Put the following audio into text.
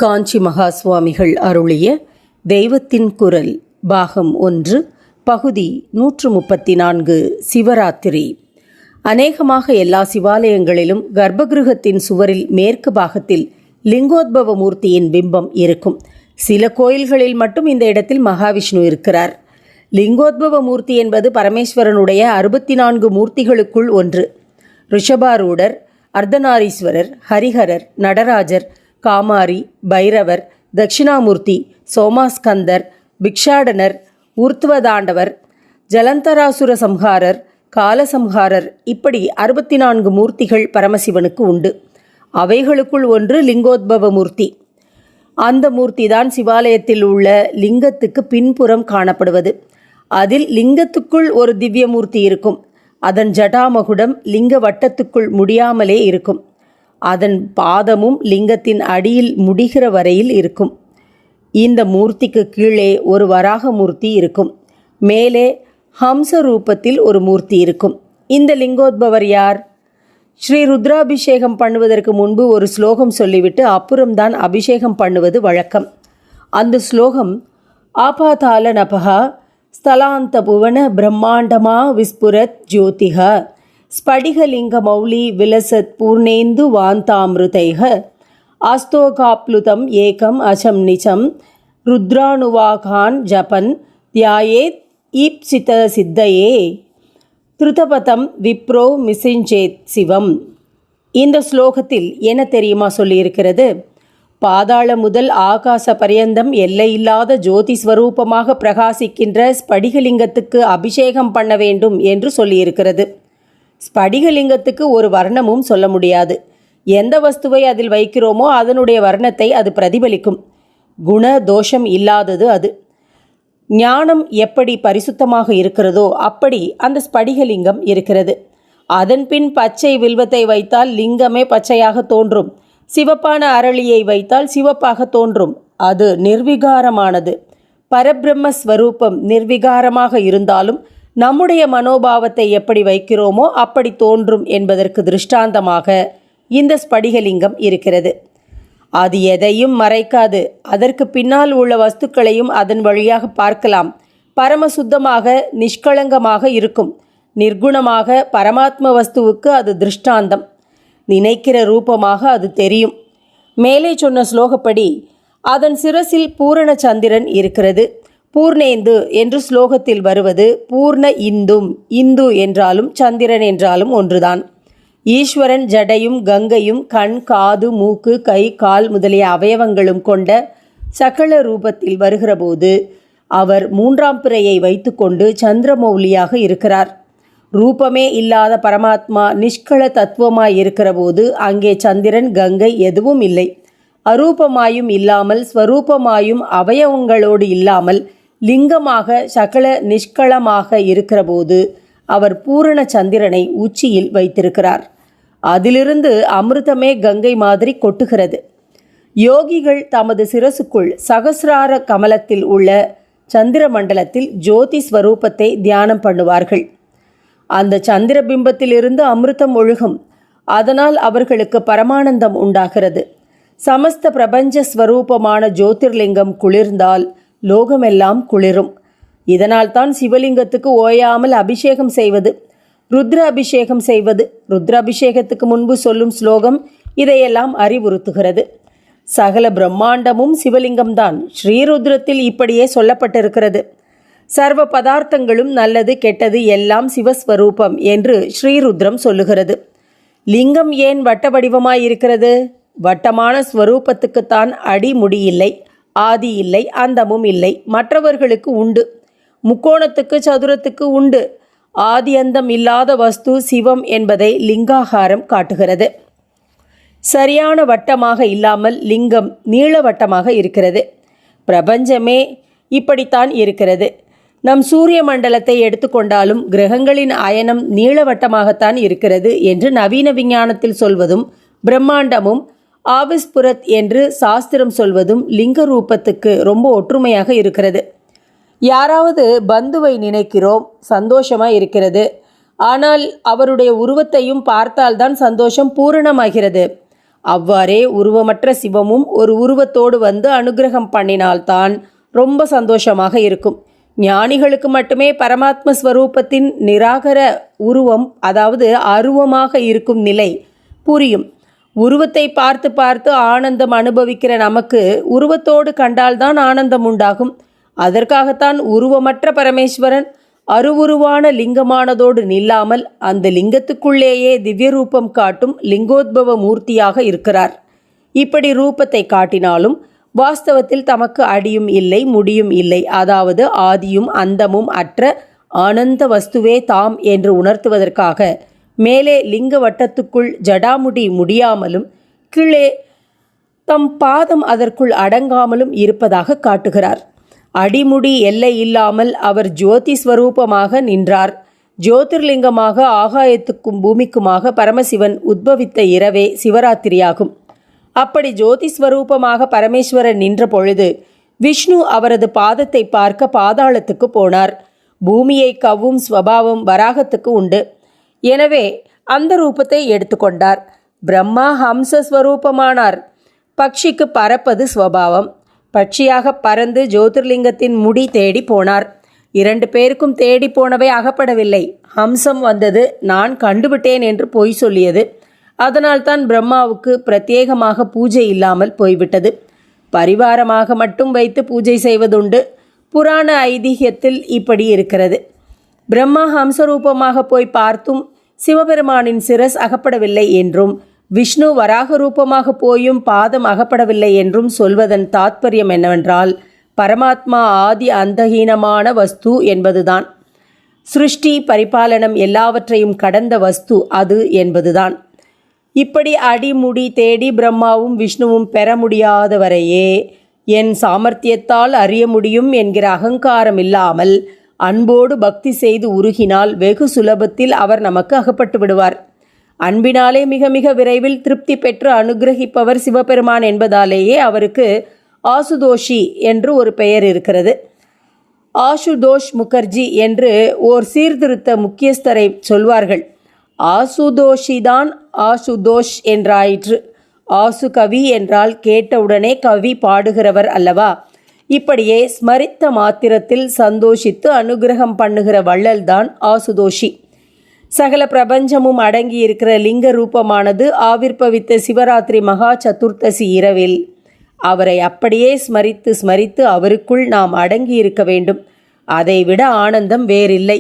காஞ்சி மகா சுவாமிகள் அருளிய தெய்வத்தின் குரல் பாகம் 1 பகுதி 134 சிவராத்திரி. அநேகமாக எல்லா சிவாலயங்களிலும் கர்ப்பகிருகத்தின் சுவரில் மேற்கு பாகத்தில் லிங்கோத்பவ மூர்த்தியின் பிம்பம் இருக்கும். சில கோயில்களில் மட்டும் இந்த இடத்தில் மகாவிஷ்ணு இருக்கிறார். லிங்கோத்பவ மூர்த்தி என்பது பரமேஸ்வரனுடைய 64 மூர்த்திகளுக்குள் ஒன்று. ரிஷபாரூடர், அர்த்தநாரீஸ்வரர், ஹரிஹரர், நடராஜர், காமாரி, பைரவர், தட்சிணாமூர்த்தி, சோமாஸ்கந்தர், பிக்ஷாடனர், ஊர்த்வதாண்டவர், ஜலந்தராசுர சம்ஹாரர், காலசம்ஹாரர், இப்படி 64 மூர்த்திகள் பரமசிவனுக்கு உண்டு. அவைகளுக்குள் ஒன்று லிங்கோத்பவ மூர்த்தி. அந்த மூர்த்திதான் சிவாலயத்தில் உள்ள லிங்கத்துக்கு பின்புறம் காணப்படுவது. அதில் லிங்கத்துக்குள் ஒரு திவ்ய மூர்த்தி இருக்கும். அதன் ஜடாமகுடம் லிங்க வட்டத்துக்குள் முடியாமலே இருக்கும். அதன் பாதமும் லிங்கத்தின் அடியில் முடிகிற வரையில் இருக்கும். இந்த மூர்த்திக்கு கீழே ஒரு வராக மூர்த்தி இருக்கும். மேலே ஹம்ச ரூபத்தில் ஒரு மூர்த்தி இருக்கும். இந்த லிங்கோத்பவர் யார்? ஸ்ரீ ருத்ராபிஷேகம் பண்ணுவதற்கு முன்பு ஒரு ஸ்லோகம் சொல்லிவிட்டு அப்புறம்தான் அபிஷேகம் பண்ணுவது வழக்கம். அந்த ஸ்லோகம் ஆபாதால நபகா ஸ்தலாந்த புவன பிரம்மாண்டமா விஸ்புரத் ஜோதிகா ஸ்படிகலிங்க மௌலி விலசத் பூர்ணேந்து வாந்தாமிருதைக ஆஸ்தோகாப்ளுதம் ஏகம் அசம் நிச்சம் ருத்ரானுவாகான் ஜபன் தியாயேத் ஈப்சித சித்தையே திருதபதம் விப்ரோ மிசிஞ்சேத் சிவம். இந்த ஸ்லோகத்தில் என்ன தெரியுமா சொல்லியிருக்கிறது? பாதாள முதல் ஆகாச பரியந்தம் எல்லையில்லாத ஜோதி ஸ்வரூபமாக பிரகாசிக்கின்ற ஸ்படிகலிங்கத்துக்கு அபிஷேகம் பண்ண வேண்டும் என்று சொல்லியிருக்கிறது. ஸ்படிகலிங்கத்துக்கு ஒரு வர்ணமும் சொல்ல முடியாது. எந்த வஸ்துவை அதில் வைக்கிறோமோ அதனுடைய வர்ணத்தை அது பிரதிபலிக்கும். குண தோஷம் இல்லாதது அது. ஞானம் எப்படி பரிசுத்தமாக இருக்கிறதோ அப்படி அந்த ஸ்படிகலிங்கம் இருக்கிறது. அதன் பின் பச்சை வில்வத்தை வைத்தால் லிங்கமே பச்சையாக தோன்றும். சிவப்பான அரளியை வைத்தால் சிவப்பாக தோன்றும். அது நிர்விகாரமானது. பரபிரம்மஸ்வரூபம் நிர்விகாரமாக இருந்தாலும் நம்முடைய மனோபாவத்தை எப்படி வைக்கிறோமோ அப்படி தோன்றும் என்பதற்கு திருஷ்டாந்தமாக இந்த ஸ்படிகலிங்கம் இருக்கிறது. அது எதையும் மறைக்காது. அதற்கு பின்னால் உள்ள வஸ்துக்களையும் அதன் வழியாக பார்க்கலாம். பரமசுத்தமாக நிஷ்களங்கமாக இருக்கும். நிர்குணமாக பரமாத்ம வஸ்துவுக்கு அது திருஷ்டாந்தம். நினைக்கிற ரூபமாக அது தெரியும். மேலே சொன்ன ஸ்லோகப்படி அதன் சிரசில் பூரண சந்திரன் இருக்கிறது. பூர்ணேந்து என்று ஸ்லோகத்தில் வருவது பூர்ண இந்தும். இந்து என்றாலும் சந்திரன் என்றாலும் ஒன்றுதான். ஈஸ்வரன் ஜடையும் கங்கையும் கண், காது, மூக்கு, கை, கால் முதலிய அவயவங்களும் கொண்ட சகல ரூபத்தில் வருகிறபோது அவர் 3ஆம் பிறையை வைத்துக்கொண்டு சந்திரமௌலியாக இருக்கிறார். ரூபமே இல்லாத பரமாத்மா நிஷ்கள தத்துவமாய் இருக்கிற போது அங்கே சந்திரன், கங்கை எதுவும் இல்லை. அரூபமாயும் இல்லாமல் ஸ்வரூபமாயும் அவயவங்களோடு இல்லாமல் லிங்கமாக சகல நிஷ்களமாக இருக்கிறபோது அவர் பூரண சந்திரனை உச்சியில் வைத்திருக்கிறார். அதிலிருந்து அமிர்தமே கங்கை மாதிரி கொட்டுகிறது. யோகிகள் தமது சிரசுக்குள் சகசிரார கமலத்தில் உள்ள சந்திர மண்டலத்தில் ஜோதி ஸ்வரூபத்தை தியானம் பண்ணுவார்கள். அந்த சந்திர பிம்பத்திலிருந்து அமிர்தம் ஒழுகும். அதனால் அவர்களுக்கு பரமானந்தம் உண்டாகிறது. சமஸ்த பிரபஞ்ச ஸ்வரூபமான ஜோதிர்லிங்கம் குளிர்ந்தால் லோகமெல்லாம் குளிரும். இதனால்தான் சிவலிங்கத்துக்கு ஓயாமல் அபிஷேகம் செய்வது, ருத்ர அபிஷேகம் செய்வது. ருத்ர அபிஷேகத்துக்கு முன்பு சொல்லும் ஸ்லோகம் இதையெல்லாம் அறிவுறுத்துகிறது. சகல பிரம்மாண்டமும் சிவலிங்கம்தான். ஸ்ரீருத்ரத்தில் இப்படியே சொல்லப்பட்டிருக்கிறது. சர்வ பதார்த்தங்களும் நல்லது கெட்டது எல்லாம் சிவஸ்வரூபம் என்று ஸ்ரீருத்ரம் சொல்லுகிறது. லிங்கம் ஏன் வட்ட வடிவமாயிருக்கிறது? வட்டமான ஸ்வரூபத்துக்குத்தான் அடிமுடி இல்லை, ஆதி இல்லை, அந்தமும் இல்லை. மற்றவர்களுக்கு உண்டு. முக்கோணத்துக்கு சதுரத்துக்கு உண்டு. ஆதி அந்தம் இல்லாத வஸ்து சிவம் என்பதை லிங்காகாரம் காட்டுகிறது. சரியான வட்டமாக இல்லாமல் லிங்கம் நீளவட்டமாக இருக்கிறது. பிரபஞ்சமே இப்படித்தான் இருக்கிறது. நம் சூரிய மண்டலத்தை எடுத்துக்கொண்டாலும் கிரகங்களின் அயனம் நீளவட்டமாகத்தான் இருக்கிறது என்று நவீன விஞ்ஞானத்தில் சொல்வதும், பிரம்மாண்டமும் ஆவிஸ்புரத் என்று சாஸ்திரம் சொல்வதும் லிங்க ரூபத்துக்கு ரொம்ப ஒற்றுமையாக இருக்கிறது. யாராவது பந்துவை நினைக்கிறோம், சந்தோஷமாக இருக்கிறது. ஆனால் அவருடைய உருவத்தையும் பார்த்தால்தான் சந்தோஷம் பூரணமாகிறது. அவ்வாறே உருவமற்ற சிவமும் ஒரு உருவத்தோடு வந்து அனுகிரகம் பண்ணினால்தான் ரொம்ப சந்தோஷமாக இருக்கும். ஞானிகளுக்கு மட்டுமே பரமாத்ம ஸ்வரூபத்தின் நிராகர உருவம், அதாவது அருவமாக இருக்கும் நிலை புரியும். உருவத்தை பார்த்து பார்த்து ஆனந்தம் அனுபவிக்கிற நமக்கு உருவத்தோடு கண்டால்தான் ஆனந்தம் உண்டாகும். அதற்காகத்தான் உருவமற்ற பரமேஸ்வரன் அருவுருவான லிங்கமானதோடு நில்லாமல் அந்த லிங்கத்துக்குள்ளேயே திவ்ய ரூபம் காட்டும் லிங்கோத்பவ மூர்த்தியாக இருக்கிறார். இப்படி ரூபத்தை காட்டினாலும் வாஸ்தவத்தில் தமக்கு அடியும் இல்லை, முடியும் இல்லை, அதாவது ஆதியும் அந்தமும் அற்ற ஆனந்த வஸ்துவே தாம் என்று உணர்த்துவதற்காக மேலே லிங்க வட்டத்துக்குள் ஜடாமுடி முடியாமலும் கீழே தம் பாதம் அதற்குள் அடங்காமலும் இருப்பதாக காட்டுகிறார். அடிமுடி எல்லை இல்லாமல் அவர் ஜோதி ஸ்வரூபமாக நின்றார். ஜோதிர்லிங்கமாக ஆகாயத்துக்கும் பூமிக்குமாக பரமசிவன் உத்பவித்த இரவே சிவராத்திரியாகும். அப்படி ஜோதி ஸ்வரூபமாக பரமேஸ்வரன் நின்ற பொழுது விஷ்ணு அவரது பாதத்தை பார்க்க பாதாளத்துக்கு போனார். பூமியை கவ்வும் ஸ்வபாவம் வராகத்துக்கு உண்டு. எனவே அந்த ரூபத்தை எடுத்துக்கொண்டார். பிரம்மா ஹம்சஸ்வரூபமானார். பக்ஷிக்கு பறப்பது ஸ்வபாவம். பட்சியாக பறந்து ஜோதிர்லிங்கத்தின் முடி தேடி போனார். 2 பேருக்கும் தேடி போனவை அகப்படவில்லை. ஹம்சம் வந்தது, நான் கண்டுவிட்டேன் என்று பொய் சொல்லியது. அதனால்தான் பிரம்மாவுக்கு பிரத்யேகமாக பூஜை இல்லாமல் போய்விட்டது. பரிவாரமாக மட்டும் வைத்து பூஜை செய்வதுண்டு. புராண ஐதிஹ்யத்தில் இப்படி இருக்கிறது. பிரம்மா ஹம்சரூபமாக போய் பார்த்தும் சிவபெருமானின் சிரஸ் அகப்படவில்லை என்றும், விஷ்ணு வராக ரூபமாக போயும் பாதம் அகப்படவில்லை என்றும் சொல்வதன் தாத்பரியம் என்னவென்றால், பரமாத்மா ஆதி அந்தஹீனமான வஸ்து என்பதுதான். சிருஷ்டி பரிபாலனம் எல்லாவற்றையும் கடந்த வஸ்து அது என்பதுதான். இப்படி அடிமுடி தேடி பிரம்மாவும் விஷ்ணுவும் பெற முடியாதவரையே என் சாமர்த்தியத்தால் அறிய முடியும் என்கிற அகங்காரம் இல்லாமல் அன்போடு பக்தி செய்து உருகினால் வெகு சுலபத்தில் அவர் நமக்கு அகப்பட்டு விடுவார். அன்பினாலே மிக மிக விரைவில் திருப்தி பெற்று அனுகிரகிப்பவர் சிவபெருமான் என்பதாலேயே அவருக்கு ஆசுதோஷி என்று ஒரு பெயர் இருக்கிறது. ஆசுதோஷ் முகர்ஜி என்று ஓர் சீர்திருத்த முக்கியஸ்தரை சொல்வார்கள். ஆசுதோஷிதான் ஆசுதோஷ் என்றாயிற்று. ஆசு கவி என்றால் கேட்டவுடனே கவி பாடுகிறவர் அல்லவா? இப்படியே ஸ்மரித்த மாத்திரத்தில் சந்தோஷித்து அனுகிரகம் பண்ணுகிற வள்ளல்தான் ஆசுதோஷி. சகல பிரபஞ்சமும் அடங்கியிருக்கிற லிங்க ரூபமானது ஆவிர்பவித்த சிவராத்திரி மகா சதுர்த்தசி இரவில் அவரை அப்படியே ஸ்மரித்து ஸ்மரித்து அவருக்குள் நாம் அடங்கியிருக்க வேண்டும். அதைவிட ஆனந்தம் வேறில்லை.